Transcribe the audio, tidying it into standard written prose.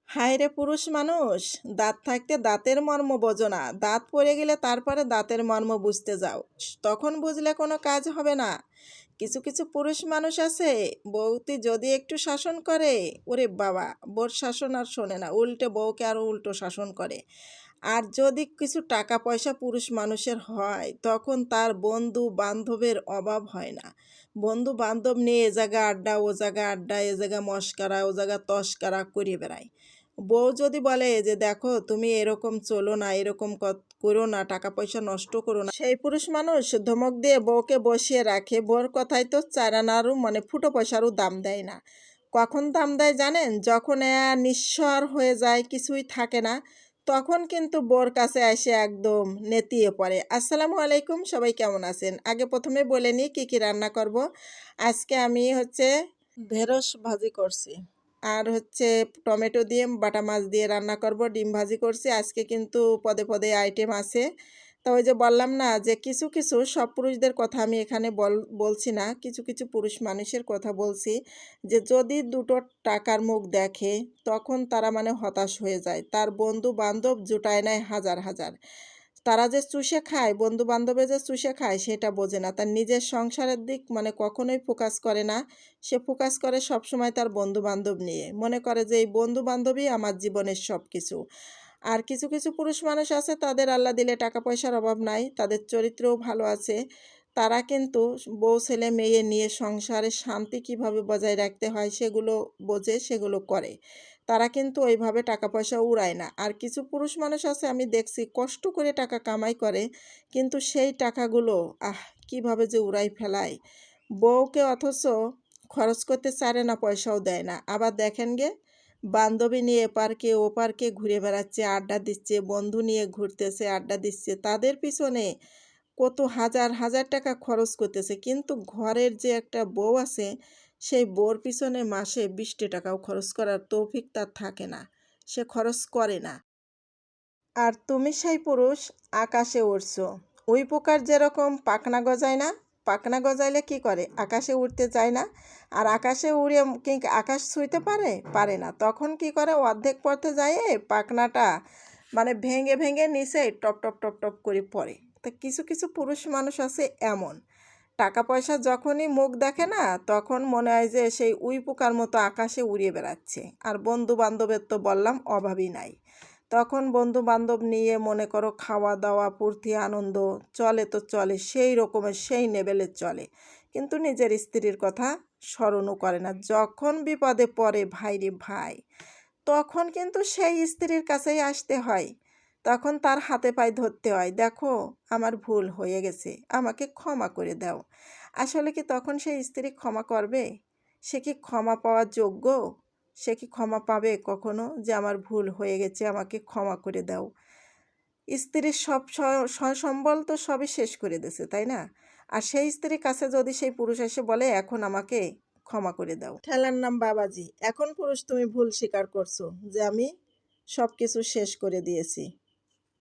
হায় রে পুরুষ মানুষ, দাঁত থাকতে দাঁতের মর্ম বোঝো না, দাঁত পড়ে গেলে তারপরে দাঁতের মর্ম বুঝতে যাও, তখন বুঝলে কোনো কাজ হবে না। কিছু কিছু পুরুষ মানুষ আছে, বউটি যদি একটু শাসন করে, ওরে বাবা, বউর শাসন আর শোনে না, উল্টে বউকে আরো উল্টো শাসন করে। আর যদি কিছু টাকা পয়সা পুরুষ মানুষের হয়, তখন তার বন্ধু বান্ধবের অভাব হয় না। বন্ধু বান্ধব নিয়ে এ জায়গা আড্ডা, ও জায়গা আড্ডা, এ জায়গা মস্কারা, ও জায়গা তস্কারা করে বেড়ায়। বউ যদি বলে যে দেখো তুমি এরকম চলো না, এরকম করো না, টাকা পয়সা নষ্ট করো না, সেই পুরুষ মানুষ ধমক দিয়ে বউকে বসিয়ে রাখে। বউর কথাই তো চারানারও মানে ফুটো পয়সারও দাম দেয় না। কখন দাম দেয় জানেন? যখন নিঃস্বর হয়ে যায়, কিছুই থাকে না, তখন কিন্তু বউর কাছে এসে একদম নেতিয়ে পড়ে। আসসালামু আলাইকুম, সবাই কেমন আছেন? আগে প্রথমে বলে নিই কী কী রান্না করব। আজকে আমি ঢেঁড়স ভাজি করছি, আর টমেটো দিয়ে বাটা মাছ দিয়ে রান্না করব, ডিম ভাজি করছি। আজকে কিন্তু পদে পদে আইটেম আছে। তো ওই যে বললাম না যে কিছু কিছু সব পুরুষদের কথা আমি এখানে বলছি না, কিছু কিছু পুরুষ মানুষের কথা বলছি, যে যদি দুটো টাকার মুখ দেখে, তখন তারা মানে হতাশ হয়ে যায়, তার বন্ধু বান্ধব জুটায় নেয় হাজার হাজার। তারা যে চুষে খায়, বন্ধু বান্ধবে যে চুষে খায় সেটা বোঝে না, তার নিজের সংসারের দিক মানে কখনোই ফোকাস করে না। সে ফোকাস করে সবসময় তার বন্ধু বান্ধব নিয়ে, মনে করে যে এই বন্ধু বান্ধবই আমার জীবনের সব কিছু। আর কিছু কিছু পুরুষ মানুষ আছে, তাদের আল্লাহ দিলে টাকা পয়সার অভাব নাই, তাদের চরিত্রও ভালো আছে। তারা কিন্তু বউ ছেলে মেয়ে নিয়ে সংসারে শান্তি কিভাবে বজায় রাখতে হয় সেগুলো বোঝে, সেগুলো করে। তারা কিন্তু ওইভাবে টাকা পয়সা উড়ায় না। আর কিছু পুরুষ মানুষ আছে, আমি দেখছি কষ্ট করে টাকা কামাই করে, কিন্তু সেই টাকাগুলো কিভাবে যে উড়াই ফেলায় বউকে, অথচ খরচ করতে চারে না, পয়সাও দেয় না। আবার দেখেন গে, বান্ধবী নিয়ে পার্কে ও পার্কে ঘুরে বেড়াচ্ছে, আড্ডা দিচ্ছে, বন্ধু নিয়ে ঘুরতেছে, আড্ডা দিচ্ছে, তাদের পিছনে কত হাজার হাজার টাকা খরচ করতেছে, কিন্তু ঘরের যে একটা বউ আছে, সেই বউর পিছনে মাসে 20টি টাকাও খরচ করার তৌফিক তার থাকে না, সে খরচ করে না। আর তুমি সেই পুরুষ আকাশে উড়ছো, উই পোকার যেরকম পাখনা গজায় না, পাখনা গজাইলে কি করে, আকাশে উড়তে চায় না। আর আকাশে উড়ে কি আকাশ ছুঁইতে পারে? পারে না। তখন কি করে, অর্ধেক পথে যায় পাখনাটা মানে ভেঙে ভেঙে নিচে টপ টপ টপ টপ করে পড়ে। তা কিছু কিছু পুরুষ মানুষ আছে এমন, টাকা পয়সা যখনই মুখ দেখে না, তখন মনে হয় যে সেই উই পোকার মতো আকাশে উড়িয়ে বেড়াচ্ছে। আর বন্ধু বান্ধবের তো বললাম অভাবই নাই। তখন বন্ধু বান্ধব নিয়ে মনে করো খাওয়া দাওয়া ফুর্তি আনন্দ চলে, তো চলে সেই রকমের সেই লেভেলের চলে, কিন্তু নিজের স্ত্রীর কথা স্মরণও করে না। যখন বিপদে পড়ে ভাই রে ভাই, তখন কিন্তু সেই স্ত্রীর কাছেই আসতে হয়, তখন তার হাতে পায়ে ধরতে হয়, দেখো আমার ভুল হয়ে গেছে, আমাকে ক্ষমা করে দাও। আসলে কি তখন সেই স্ত্রী ক্ষমা করবে? সে কি ক্ষমা পাওয়ার যোগ্য? সে কি ক্ষমা পাবে কখনো, যে আমার ভুল হয়ে গেছে, আমাকে ক্ষমা করে দাও? স্ত্রীর সব সম্বল তো সবই শেষ করে দিয়েছে, তাই না? আর সেই স্ত্রীর কাছে যদি সেই পুরুষ এসে বলে এখন আমাকে ক্ষমা করে দাও, ঠেলার নাম বাবাজি। এখন পুরুষ তুমি ভুল স্বীকার করছো যে আমি সব কিছু শেষ করে দিয়েছি।